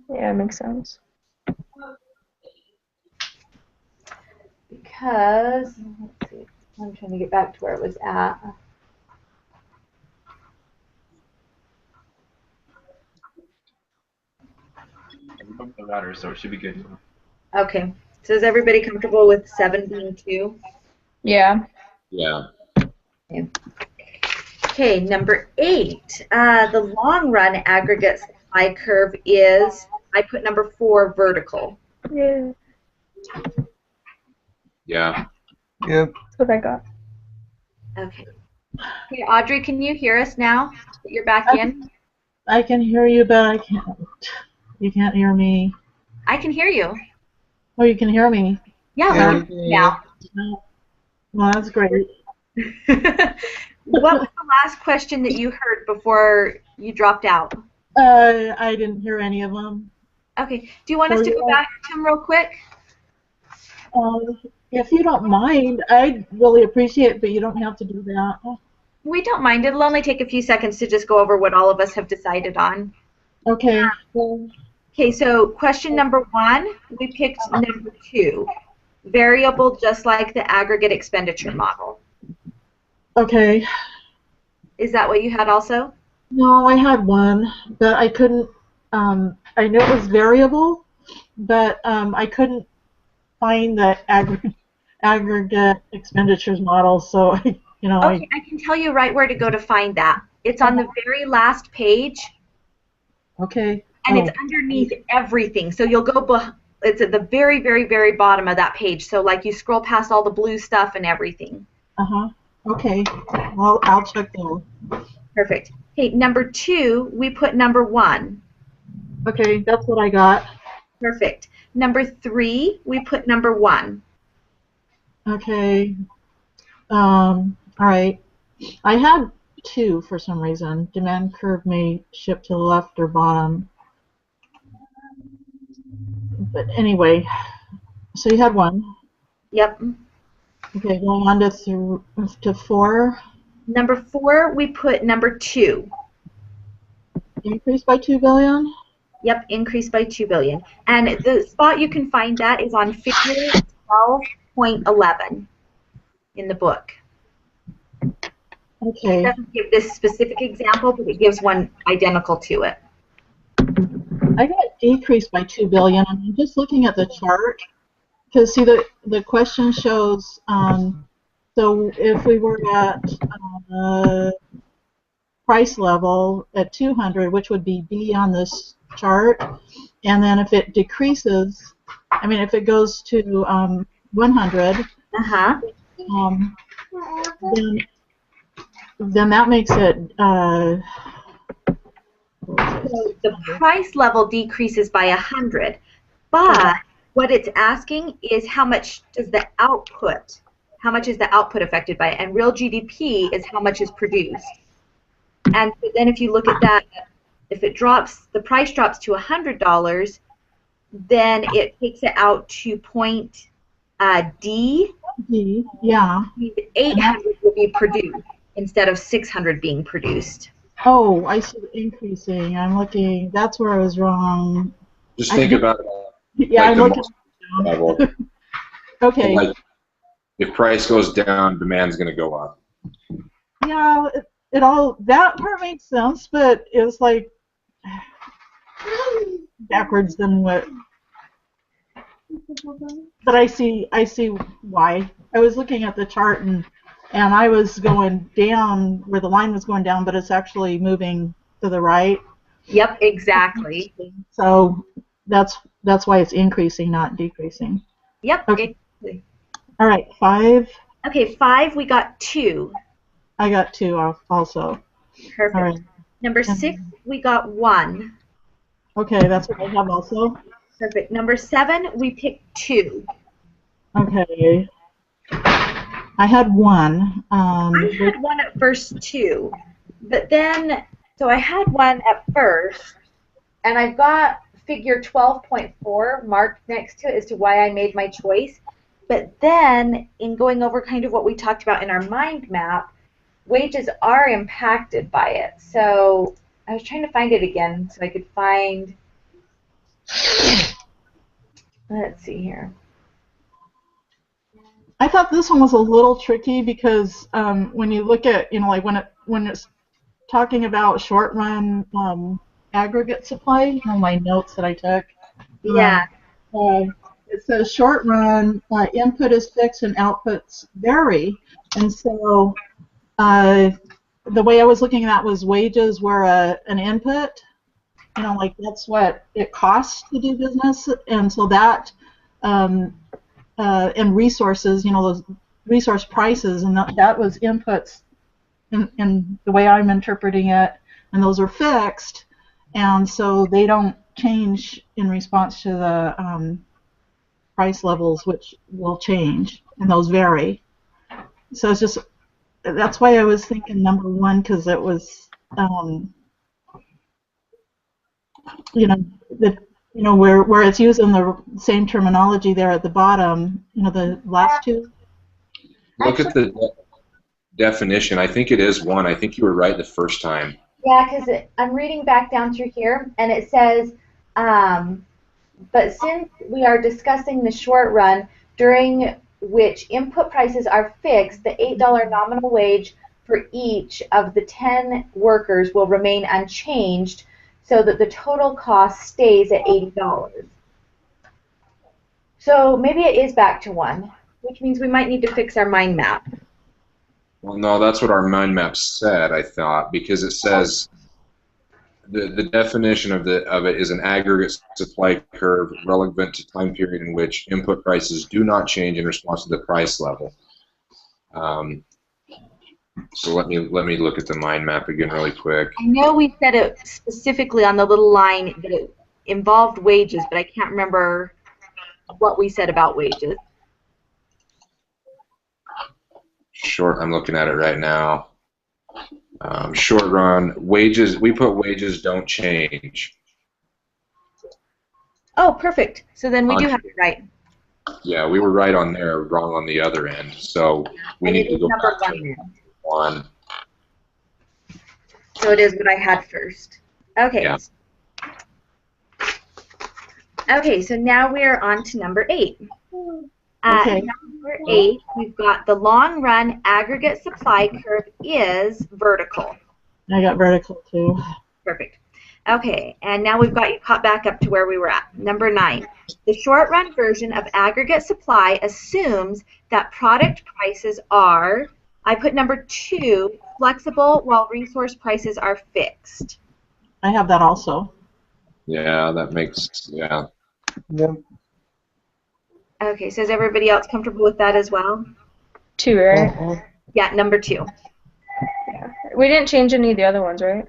Yeah, it makes sense. Because, let's see, I'm trying to get back to where it was at. We bumped the ladder, so it should be good. Okay, so is everybody comfortable with 7 being 2? Yeah. Yeah. Okay, number 8. The long run aggregate supply curve is, I put number 4, vertical. Yeah. Yeah. Yep. That's what I got. Okay. Okay, Audrey, can you hear us now that you're back in? I can hear you, but I can't. You can't hear me. I can hear you. Oh, you can hear me. Yeah, Yeah, we we can hear you now. No. Well, that's great. What was the last question that you heard before you dropped out? I didn't hear any of them. Okay. Do you want us to go back to them real quick? If you don't mind, I'd really appreciate it, but you don't have to do that. We don't mind. It'll only take a few seconds to just go over what all of us have decided on. Okay. Okay, so question number 1, we picked number 2. Variable just like the aggregate expenditure model. Okay. Is that what you had also? No, I had one, but I couldn't. I knew it was variable, but I couldn't find the aggregate expenditures model. So okay, I can tell you right where to go to find that. It's on the very last page. Okay. And it's underneath everything. So you'll go. It's at the very, very, very bottom of that page. So like you scroll past all the blue stuff and everything. Okay. Well, I'll check there. Perfect. Okay, number 2, we put number 1. Okay, that's what I got. Perfect. Number 3, we put number 1. Okay. All right. I had 2 for some reason. Demand curve may shift to the left or bottom. But anyway, so you had 1. Yep. Okay, going on to 4. Number 4, we put number 2. Increased by 2 billion. Yep, increased by 2 billion. And the spot you can find that is on figure 12.11 in the book. It Okay. doesn't give this specific example, but it gives one identical to it. I got decreased by 2 billion. I'm just looking at the chart because see the question shows. So if we were at price level at 200, which would be B on this chart, and then if it decreases, I mean if it goes to 100, Uh-huh. then that makes it. So the price level decreases by 100, but what it's asking is how much is the output affected by it, and real GDP is how much is produced. And then if you look at that, if the price drops to $100, then it takes it out to point D. D, yeah. 800 will be produced instead of 600 being produced. Oh, I see increasing. I'm looking. That's where I was wrong. Just think about it. Yeah, Like I'm the looking. level. Okay. Like, if price goes down, demand's going to go up. Yeah, it all that part makes sense, but it was like backwards than what. But I see why. I was looking at the chart and I was going down where the line was going down, but it's actually moving to the right. Yep, exactly. So that's why it's increasing, not decreasing. Yep. Okay. All right, 5. Okay, 5, we got 2. I got 2 also. Perfect. All right. Number 6, we got 1. Okay, that's what I have also. Perfect. Number 7, we picked 2. Okay. I had 1. I had 1 at first too, but then, so I had 1 at first, and I've got figure 12.4 marked next to it as to why I made my choice. But then, in going over kind of what we talked about in our mind map, wages are impacted by it. So I was trying to find it again so I could find, let's see here. I thought this one was a little tricky because when you look at, like when it's talking about short run aggregate supply, my notes that I took. Yeah. It says short run input is fixed and outputs vary, and so the way I was looking at that was wages were an input. Like that's what it costs to do business, and so that. And resources, those resource prices, and that was inputs in the way I'm interpreting it, and those are fixed, and so they don't change in response to the price levels, which will change, and those vary. So it's just, that's why I was thinking number 1, because it was, where it's using the same terminology there at the bottom, the last 2. Look at the definition. I think it is 1. I think you were right the first time. Yeah, because I'm reading back down through here, and it says, but since we are discussing the short run, during which input prices are fixed, the $8 nominal wage for each of the 10 workers will remain unchanged, so that the total cost stays at $80. So maybe it is back to 1, which means we might need to fix our mind map. Well, no, that's what our mind map said, I thought, because it says the definition of it is an aggregate supply curve relevant to time period in which input prices do not change in response to the price level. So let me look at the mind map again really quick. I know we said it specifically on the little line that it involved wages, but I can't remember what we said about wages. I'm looking at it right now. Short run, wages, we put wages don't change. Oh, perfect. So then we do have it right. Yeah, we were right on there, wrong on the other end. So we And need it to is go number back 1 to then. 1. So it is what I had first. Okay. Yeah. Okay, so now we're on to number 8. Okay. Number 8, we've got the long run aggregate supply curve is vertical. I got vertical too. Perfect. Okay, and now we've got you caught back up to where we were at. Number 9, the short run version of aggregate supply assumes that product prices are, I put number 2, flexible while resource prices are fixed. I have that also. Yeah, that makes, yeah. Yep. Okay, so is everybody else comfortable with that as well? 2, right? Mhm. Yeah, number 2. Yeah. We didn't change any of the other ones, right?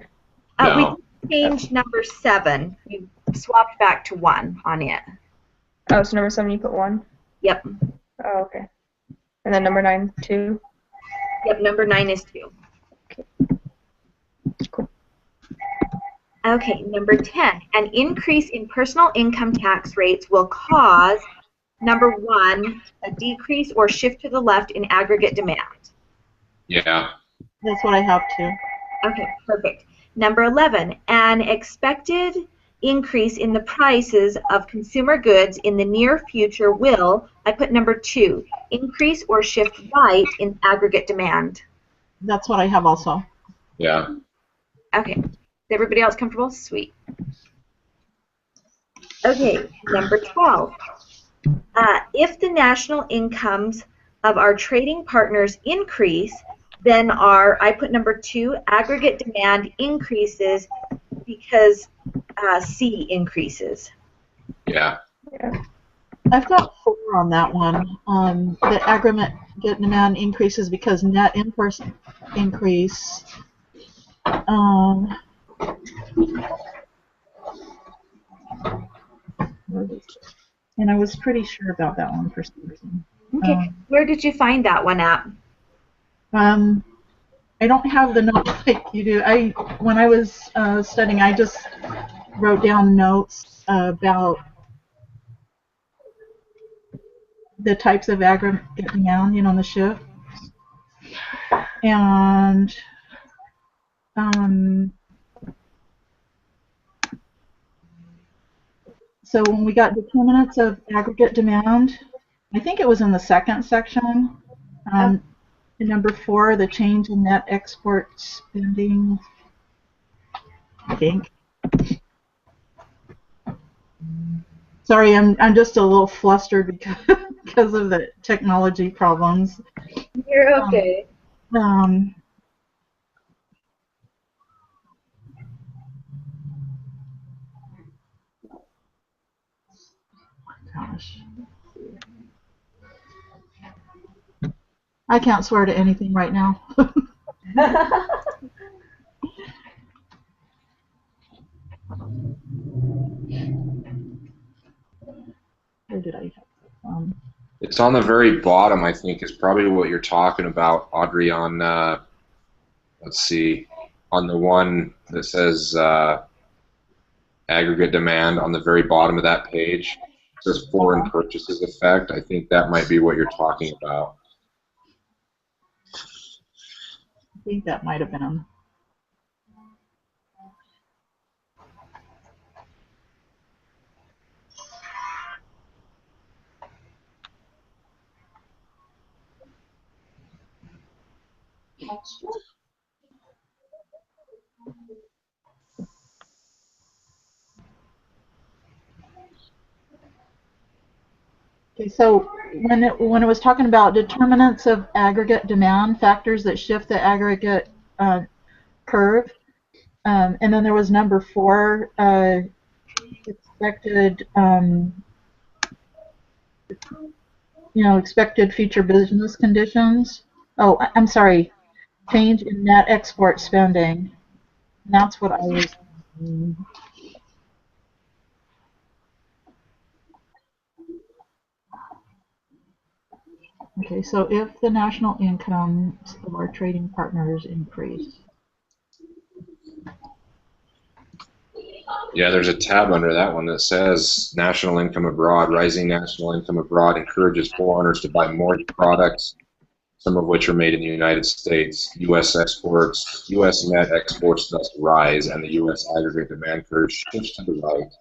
No. We changed number 7. We swapped back to 1 on it. Oh, so number 7 you put 1? Yep. Oh, okay. And then number 9, 2? Yep, number 9 is 2. Cool. Okay, number 10. An increase in personal income tax rates will cause, number 1, a decrease or shift to the left in aggregate demand. Yeah. That's what I have too. Okay, perfect. Number 11. An expected increase in the prices of consumer goods in the near future will, I put number 2, increase or shift right in aggregate demand. That's what I have also. Yeah. Okay. Is everybody else comfortable? Sweet. Okay, number 12. If the national incomes of our trading partners increase, then I put number 2, aggregate demand increases because C increases. Yeah. I've got 4 on that one. The aggregate demand increases because net in-person increase. And I was pretty sure about that one for some reason. Okay, where did you find that one at? I don't have the notes like you do. When I was studying, I just wrote down notes about the types of aggregate demand, on the shift. And so when we got determinants of aggregate demand, I think it was in the second section. Number 4, the change in net export spending, I think. Sorry, I'm just a little flustered because of the technology problems. You're okay. Gosh. I can't swear to anything right now. Where did I have that? It's on the very bottom, I think, is probably what you're talking about, Audrey, on, let's see, on the one that says aggregate demand on the very bottom of that page. It says foreign purchases effect. I think that might be what you're talking about. I think that might have been. Okay, so when it was talking about determinants of aggregate demand, factors that shift the aggregate curve, and then there was number 4, expected, expected future business conditions. Oh, I'm sorry, change in net export spending. And that's what I was. Okay, so if the national incomes of our trading partners increase. Yeah, there's a tab under that one that says national income abroad. Rising national income abroad encourages foreigners to buy more products, some of which are made in the United States. U.S. net exports thus rise, and the U.S. aggregate demand curve shifts to the right.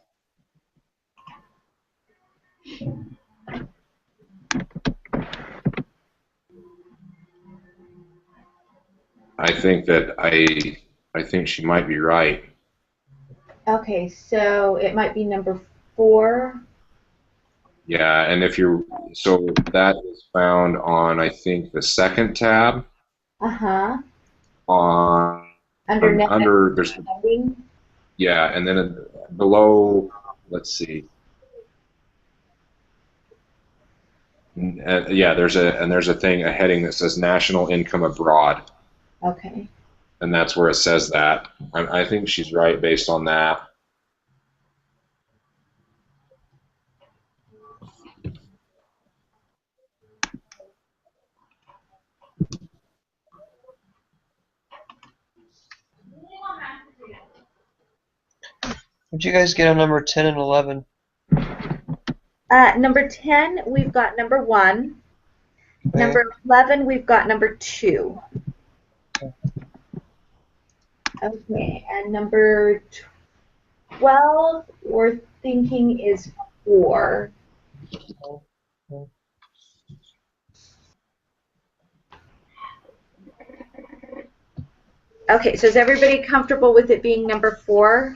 I think she might be right. Okay, so it might be number 4. Yeah, and so that is found on, I think, the second tab Uh-huh. on Under net there's spending. yeah, and then below, let's see. Yeah, there's a heading that says national income abroad, Okay. and that's where it says that. I think she's right based on that. What'd you guys get on number 10 and 11? Number 10, we've got number 1. Okay. Number 11, we've got number 2. Okay, and number 12, we're thinking is 4. Okay, so is everybody comfortable with it being number 4?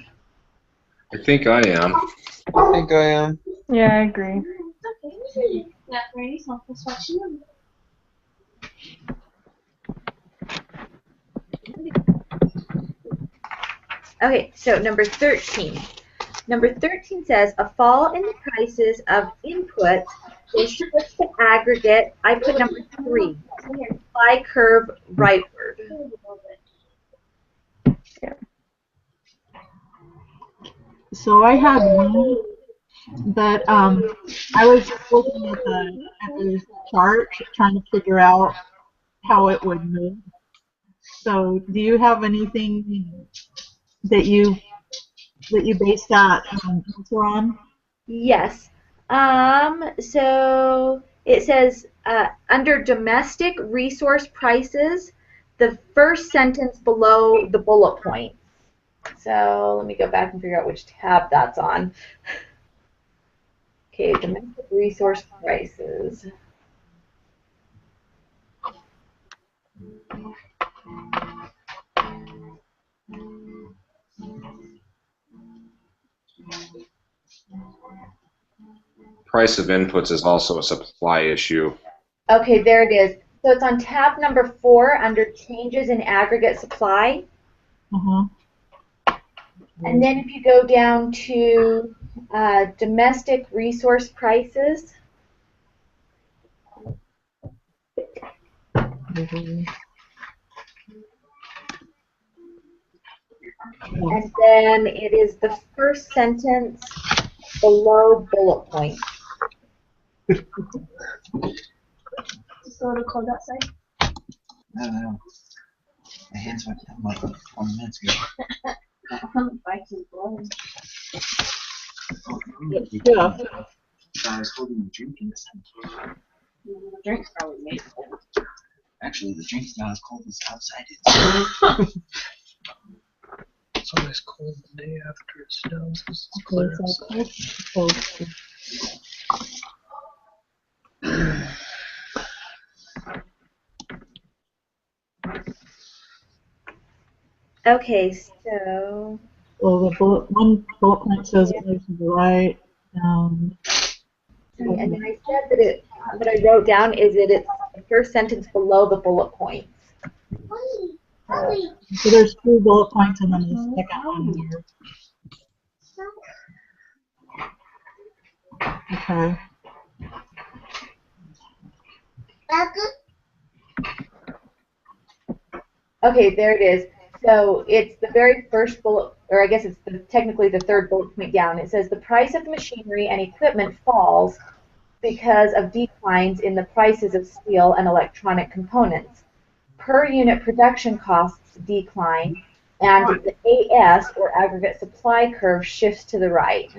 I think I am. I think I am. Yeah, I agree. Okay, so number 13. Number 13 says a fall in the prices of inputs will shift the aggregate. I put number 3. Supply curve rightward. So I had one, but I was just looking at the chart, trying to figure out how it would move. So, do you have anything that you base that answer on? Yes. So it says under domestic resource prices, the first sentence below the bullet point. So let me go back and figure out which tab that's on. Okay, domestic resource prices. Price of inputs is also a supply issue. Okay, there it is. So it's on tab number 4 under changes in aggregate supply. And then if you go down to domestic resource prices, and then it is the first sentence below bullet point. Just a little cold outside. I don't know. My hands went down like 20 minutes ago. Biking blood. Yeah. I was holding the drink in this thing. The drink's probably made cold. Actually, the drink's not as cold as outside is. It's always cold the day after it snows. It's clear outside. Okay, so Well, one bullet point says it moves to the right. and then I said that what I wrote down is that it's the first sentence below the bullet points. So there's 2 bullet points and then the second one here. Okay. Okay, there it is. So it's the very first bullet, or I guess it's technically the third bullet point down. It says the price of machinery and equipment falls because of declines in the prices of steel and electronic components. Per unit production costs decline and the AS, or aggregate supply curve, shifts to the right.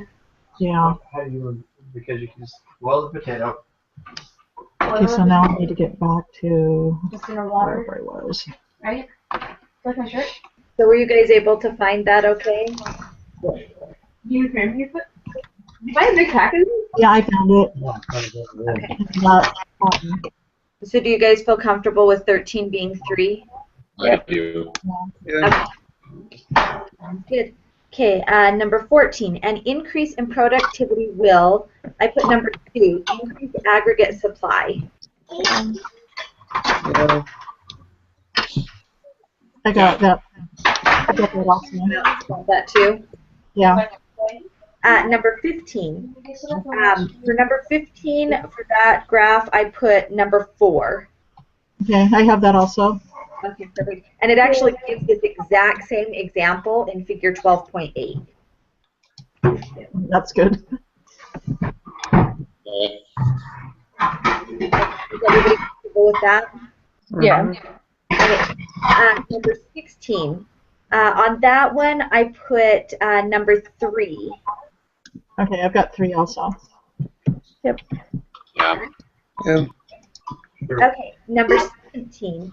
Yeah. How do you, because you can just boil the potato. Okay, so now I need to get back to Just in the water, wherever I was. right? Like my shirt. So were you guys able to find that okay? You can you put. You find a big pack of these? Yeah, I found it. Okay. But, So do you guys feel comfortable with 13 being 3? I do. Okay. Good. Okay, number 14. An increase in productivity will, I put number 2, increase aggregate supply. I got that. I got that also. Got that too. Yeah. Number 15. For number 15, for that graph, I put number 4. Okay, I have that also. Okay, perfect. And it actually gives this exact same example in figure 12.8. That's good. Is everybody comfortable with that? Yeah. Okay. Number 16. On that one, I put number 3. Okay, I've got 3 also. Yep. Yeah. Okay, number 17.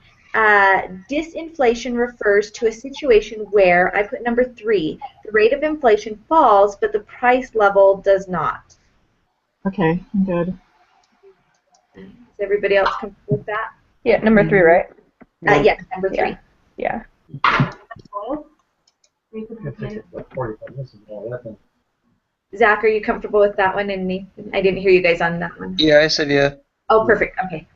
Disinflation refers to a situation where, I put number 3, the rate of inflation falls, but the price level does not. Okay, I'm good. Is everybody else comfortable with that? Yeah, number 3, right? Yes, number 3. Yeah. Zach, are you comfortable with that one? And Nathan? I didn't hear you guys on that one. Yeah, I said yeah. Oh, perfect. Okay.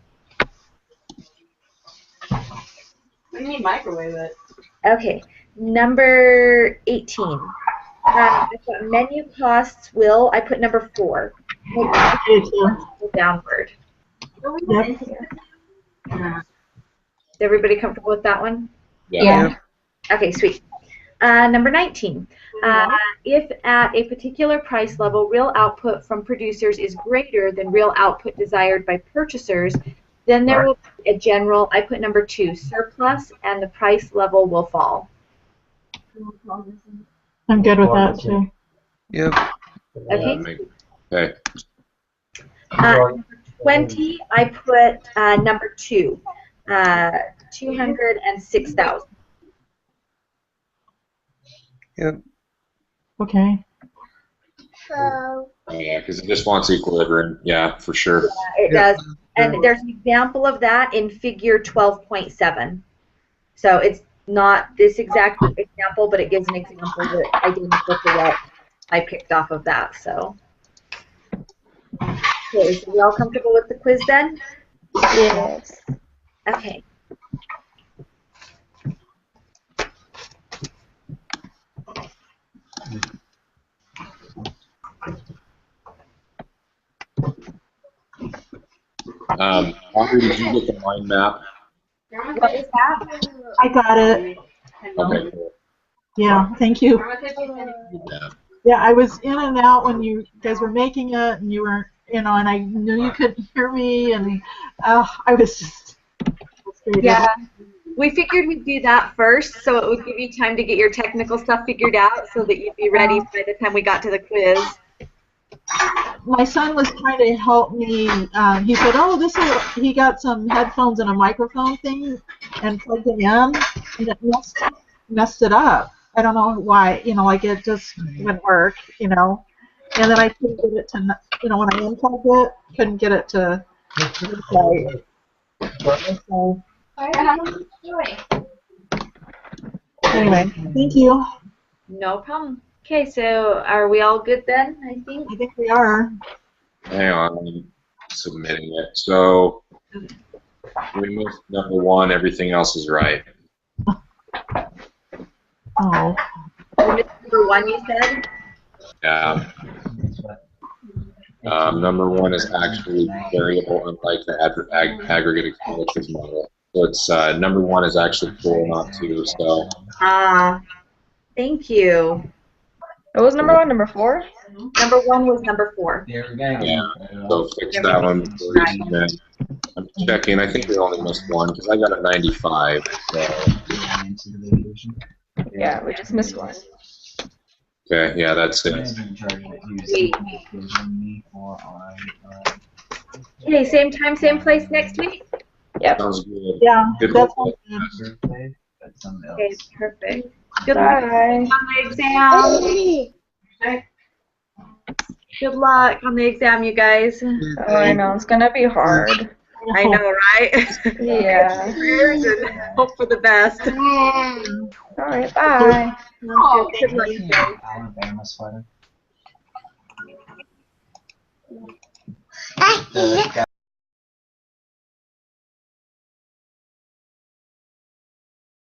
We need microwave it. Okay. Number 18. I've got menu costs will, I put number 4. Downward. Yep. Is everybody comfortable with that one? Yeah. Okay, sweet. Number 19. If at a particular price level, real output from producers is greater than real output desired by purchasers, then there will be a general, I put number 2, surplus, and the price level will fall. I'm good with that too. Yep. Okay. Okay. Number 20, I put number 2, 206,000. Yep. Okay. Oh, yeah, because it just wants equilibrium. Yeah, for sure. It does. And there's an example of that in figure 12.7. So it's not this exact example, but it gives an example that identical to what I picked off of that. So, okay, so we all comfortable with the quiz then? Yes. Okay. Audrey, did you get the mind map? What was that? I got it. Okay, cool. Yeah, thank you. Yeah. Yeah, I was in and out when you guys were making it, and you were, and I knew you couldn't hear me, and I was just frustrated. Yeah. We figured we'd do that first, so it would give you time to get your technical stuff figured out so that you'd be ready by the time we got to the quiz. My son was trying to help me. He said, "Oh, he got some headphones and a microphone thing, and plugged them in, and it messed it up. I don't know why. Like it just wouldn't work. And then I couldn't get it to, when I unplugged it, couldn't get it to play. So, anyway, thank you. No problem. Okay, so are we all good then, I think? I think we are. Hang on, I'm submitting it. So we missed number 1. Everything else is right. Oh. Number 1, you said? Yeah. Number 1 is actually variable, unlike the aggregate expenditures model. So it's number 1 is actually 4, not 2. So. Thank you. What was number 1? Number 4? Number 1 was number 4. Yeah. So fix that one before you submit. I'm checking. I think we only missed 1 because I got a 95. So. Yeah, we just missed one. Okay, yeah, that's it. Managing charge that he was giving me for on. Okay, same time, same place next week? Yep. Sounds good. Yeah, Good that's luck. Birthday, but something Okay, else. perfect. Good luck Bye. on the exam. Good luck on the exam, you guys. Oh, I know. It's gonna be hard. I know, right? Yeah. Prayers and hope for the best. All right, bye. Good luck, you guys. Alabama sweater.